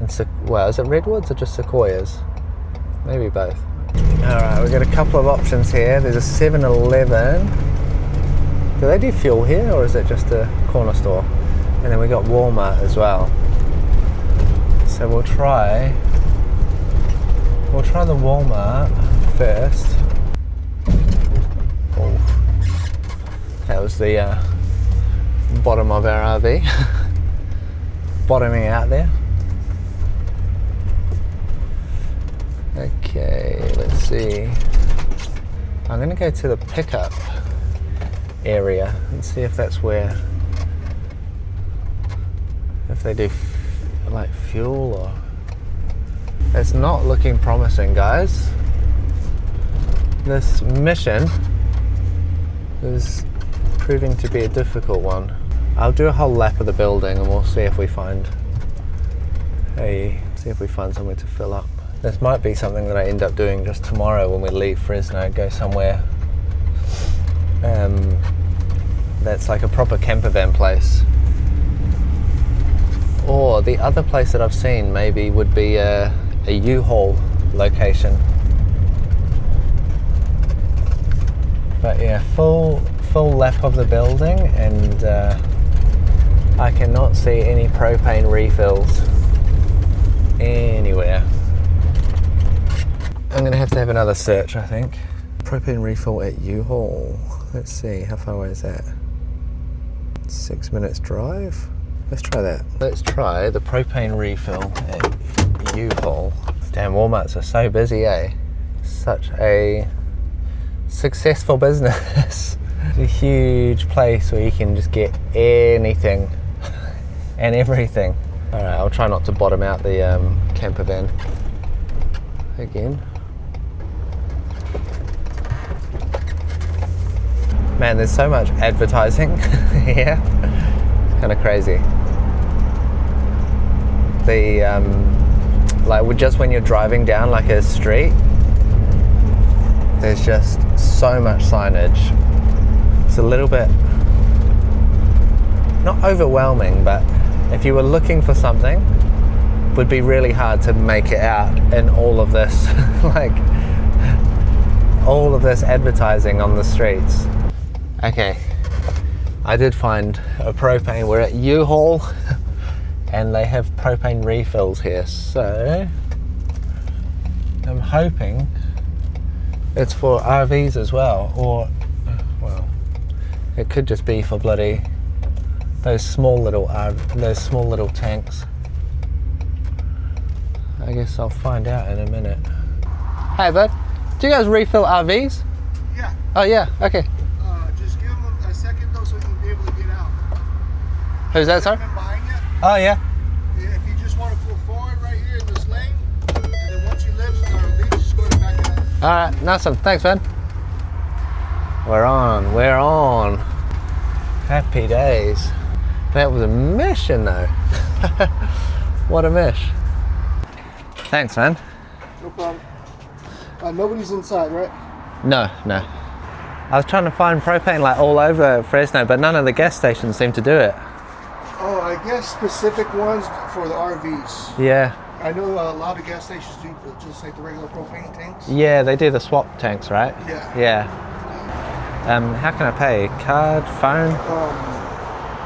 [SPEAKER 1] And well, is it redwoods or just sequoias? Maybe both. Alright, we've got a couple of options here. There's a 7-Eleven. Do they do fuel here, or is it just a corner store? And then we got Walmart as well. So we'll try the Walmart first. Oh, that was the bottom of our RV. Bottoming out there. Okay, let's see. I'm going to go to the pickup area and see if that's where, if they do like fuel, or... It's not looking promising, guys. This mission is proving to be a difficult one. I'll do a whole lap of the building and we'll see if we find somewhere to fill up. This might be something that I end up doing just tomorrow when we leave Fresno, go somewhere that's like a proper camper van place. Or the other place that I've seen maybe would be a U-Haul location. But yeah, full lap of the building, and I cannot see any propane refills anywhere. I'm going to have another search, I think. Propane refill at U-Haul. Let's see, how far away is that? 6 minutes drive? Let's try that. Let's try the propane refill at U-Haul. Damn, Walmarts are so busy, eh? Such successful business. It's a huge place where you can just get anything and everything. All right, I'll try not to bottom out the camper van again. Man, there's so much advertising here. It's kind of crazy. Like just when you're driving down like a street, there's just so much signage. It's a little bit, not overwhelming, but if you were looking for something, it would be really hard to make it out in all of this, like all of this advertising on the streets. Okay, I did find a propane. We're at U-Haul and they have propane refills here, so I'm hoping it's for RVs as well, or well, it could just be for bloody those small little tanks. I guess I'll find out in a minute. Hey bud, do you guys refill RVs?
[SPEAKER 2] Yeah.
[SPEAKER 1] Oh yeah, okay.
[SPEAKER 2] Just give them a second though so you can be able to get out.
[SPEAKER 1] Who's that, sorry?
[SPEAKER 2] Behind you.
[SPEAKER 1] Oh yeah.
[SPEAKER 2] If you just want to pull forward right here in this lane, and then once you leave, just go to the back of that.
[SPEAKER 1] Alright, nice one. Thanks, man. We're on. Happy days. That was a mission though. What a mish. Thanks, man.
[SPEAKER 2] No problem. Nobody's inside, right?
[SPEAKER 1] No. I was trying to find propane like all over Fresno, but none of the gas stations seem to do it.
[SPEAKER 2] Oh, I guess specific ones for the RVs.
[SPEAKER 1] Yeah.
[SPEAKER 2] I know a lot of gas stations do just like the regular propane tanks.
[SPEAKER 1] Yeah, they do the swap tanks, right?
[SPEAKER 2] Yeah.
[SPEAKER 1] How can I pay? Card, phone?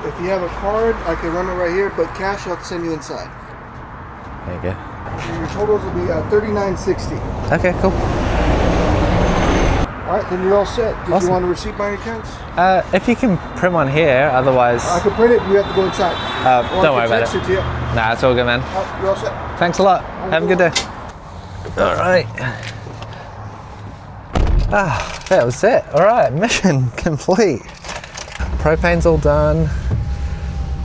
[SPEAKER 2] If you have a card, I can run it right here, but cash I'll have to send you inside.
[SPEAKER 1] There you go.
[SPEAKER 2] Your totals will be $39.60.
[SPEAKER 1] Okay, cool.
[SPEAKER 2] All right, then you're all set. Did
[SPEAKER 1] Awesome.
[SPEAKER 2] you want a receipt by any chance?
[SPEAKER 1] If you can print one here, otherwise...
[SPEAKER 2] I can print it, you have to go inside.
[SPEAKER 1] Don't worry about it.
[SPEAKER 2] To you.
[SPEAKER 1] Nah, it's all good, man.
[SPEAKER 2] You're all set.
[SPEAKER 1] Thanks a lot. Have a good day. All right. That was it. All right, mission complete. Propane's all done.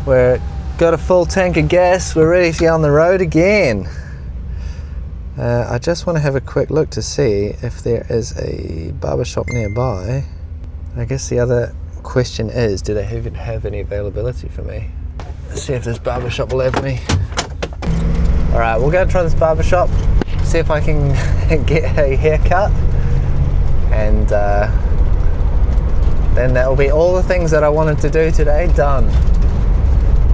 [SPEAKER 1] We're got a full tank of gas. We're ready to get on the road again. I just want to have a quick look to see if there is a barbershop nearby. I guess the other question is, do they even have any availability for me? Let's see if this barbershop will have me. All right, we'll go try this barbershop, see if I can get a haircut, and then that will be all the things that I wanted to do today done.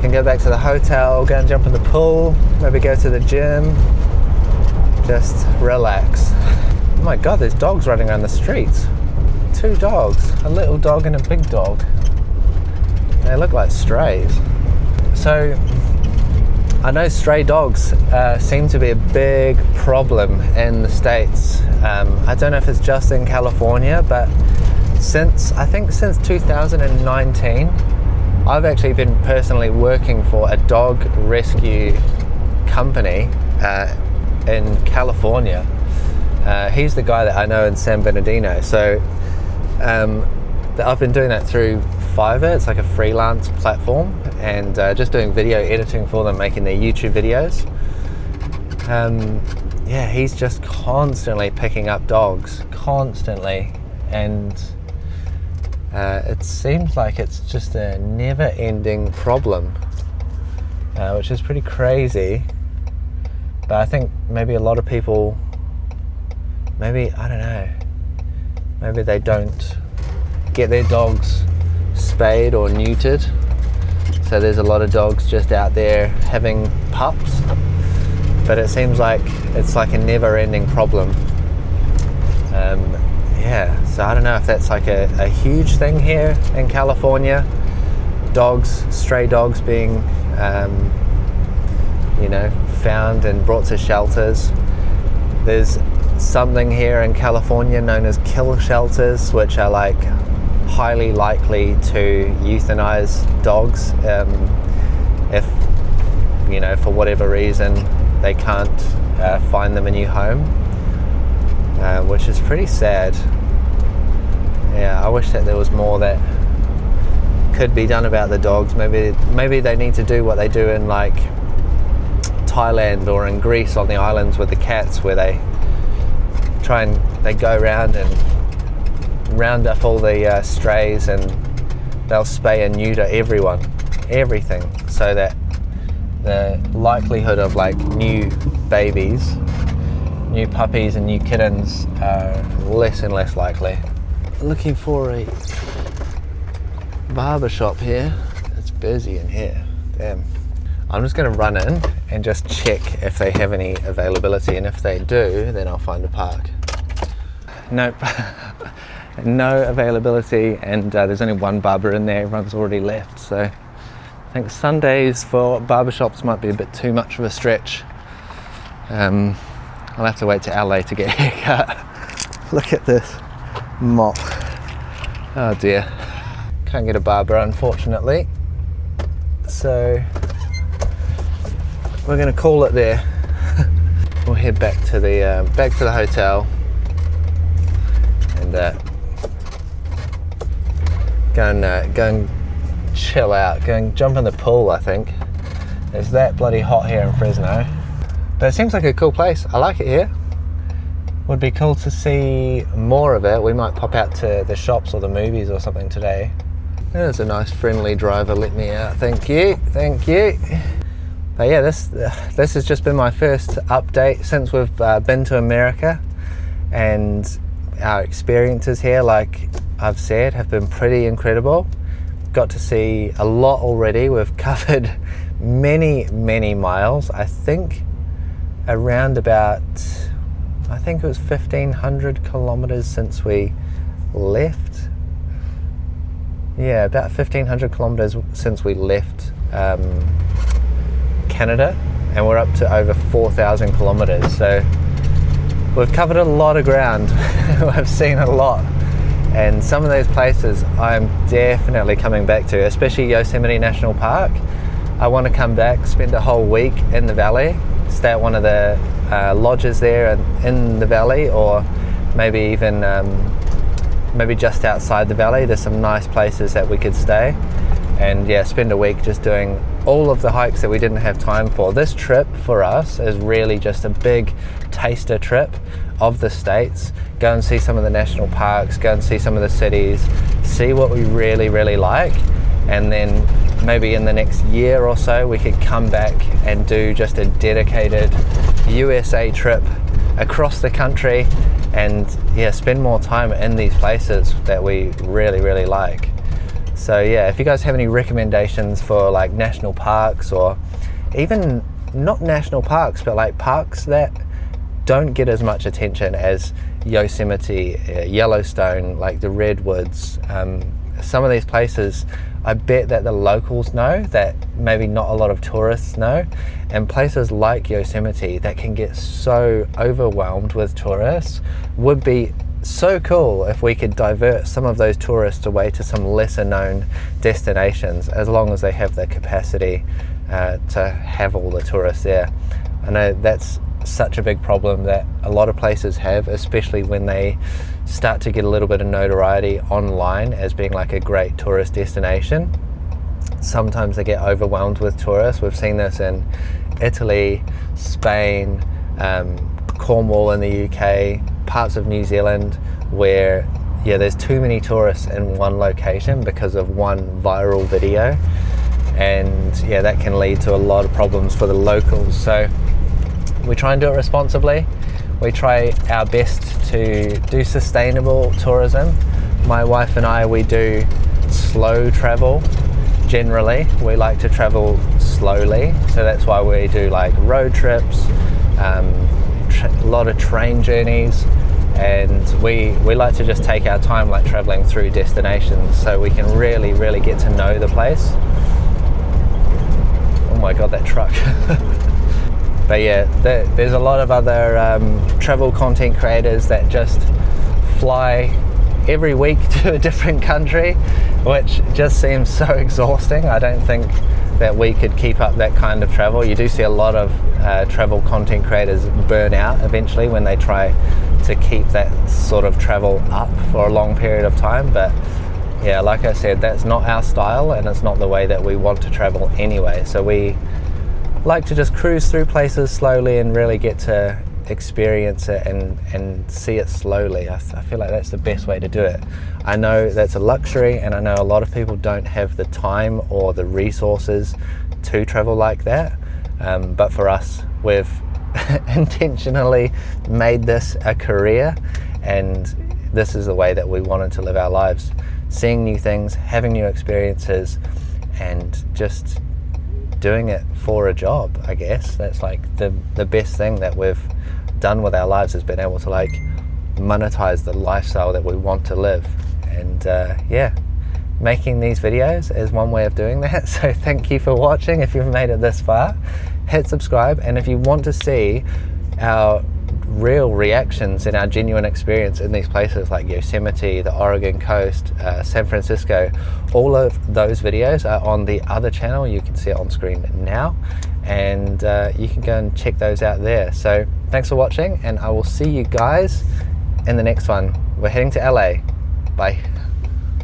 [SPEAKER 1] Can go back to the hotel, go and jump in the pool, maybe go to the gym, just relax. Oh my God, there's dogs running around the streets. 2 dogs, a little dog and a big dog. They look like strays. So, I know stray dogs seem to be a big problem in the States. I don't know if it's just in California, but since 2019, I've actually been personally working for a dog rescue company in California. He's the guy that I know in San Bernardino. So I've been doing that through Fiverr. It's like a freelance platform, and just doing video editing for them, making their YouTube videos. Yeah, he's just constantly picking up dogs, constantly, and it seems like it's just a never-ending problem, which is pretty crazy. But I think maybe a lot of people, I don't know, maybe they don't get their dogs spayed or neutered. So there's a lot of dogs just out there having pups. But it seems like it's like a never-ending problem. Yeah, so I don't know if that's like a huge thing here in California. Dogs, stray dogs being, found and brought to shelters. There's something here in California known as kill shelters, which are like highly likely to euthanize dogs if, for whatever reason they can't find them a new home, which is pretty sad. yeah, I wish that there was more that could be done about the dogs. Maybe they need to do what they do in like Thailand or in Greece on the islands with the cats, where they go around and round up all the strays, and they'll spay and neuter everything, so that the likelihood of like new babies, new puppies and new kittens are less and less likely. Looking for a barber shop here. It's busy in here, damn. I'm just going to run in and just check if they have any availability, and if they do, then I'll find a park. Nope. No availability, and there's only one barber in there. Everyone's already left, so I think Sundays for barbershops might be a bit too much of a stretch. I'll have to wait to LA to get a haircut. Look at this mop. Oh dear. Can't get a barber, unfortunately, so we're going to call it there. We'll head back to the hotel and go and chill out. Go and jump in the pool. I think it's that bloody hot here in Fresno, but it seems like a cool place. I like it here. Would be cool to see more of it. We might pop out to the shops or the movies or something today. There's a nice friendly driver. Let me out. Thank you. But yeah, this has just been my first update since we've been to America, and our experiences here, like I've said, have been pretty incredible. Got to see a lot already. We've covered many miles. I think around about, I think it was 1,500 kilometers since we left. Yeah, about 1,500 kilometers since we left Canada, and we're up to over 4,000 kilometers. So we've covered a lot of ground. I've seen a lot, and some of those places I'm definitely coming back to, especially Yosemite National Park. I want to come back, spend a whole week in the valley, stay at one of the lodges there in the valley, or maybe even maybe just outside the valley. There's some nice places that we could stay, and yeah, spend a week just doing all of the hikes that we didn't have time for. This trip for us is really just a big taster trip of the States. Go and see some of the national parks, go and see some of the cities, see what we really like, and then maybe in the next year or so we could come back and do just a dedicated USA trip across the country, and yeah, spend more time in these places that we really like. So yeah, if you guys have any recommendations for like national parks, or even not national parks, but like parks that don't get as much attention as Yosemite, Yellowstone, like the Redwoods, some of these places I bet that the locals know, that maybe not a lot of tourists know, and places like Yosemite that can get so overwhelmed with tourists would be so cool if we could divert some of those tourists away to some lesser known destinations, as long as they have the capacity to have all the tourists there. I know that's such a big problem that a lot of places have, especially when they start to get a little bit of notoriety online as being like a great tourist destination. Sometimes they get overwhelmed with tourists. We've seen this in Italy, Spain, Cornwall in the UK, parts of New Zealand, where yeah, there's too many tourists in one location because of one viral video, and yeah, that can lead to a lot of problems for the locals. So we try and do it responsibly. We try our best to do sustainable tourism. My wife and I, we do slow travel. Generally, we like to travel slowly, so that's why we do like road trips, a lot of train journeys, and we like to just take our time, like traveling through destinations, so we can really get to know the place. Oh my god, that truck. But yeah, there's a lot of other travel content creators that just fly every week to a different country, which just seems so exhausting. I don't think that we could keep up that kind of travel. You do see a lot of travel content creators burn out eventually when they try to keep that sort of travel up for a long period of time. But yeah, like I said, that's not our style, and it's not the way that we want to travel anyway. So we like to just cruise through places slowly and really get to experience it and see it slowly. I feel like that's the best way to do it. I know that's a luxury, and I know a lot of people don't have the time or the resources to travel like that, but for us, we've intentionally made this a career, and this is the way that we wanted to live our lives, seeing new things, having new experiences, and just doing it for a job. I guess that's like the best thing that we've done with our lives, has been able to like monetize the lifestyle that we want to live. And yeah, making these videos is one way of doing that. So thank you for watching. If you've made it this far, hit subscribe, and if you want to see our real reactions and our genuine experience in these places like Yosemite, the Oregon coast, San Francisco, all of those videos are on the other channel. You can see it on screen now, and you can go and check those out there. So thanks for watching, and I will see you guys in the next one. We're heading to LA. Bye.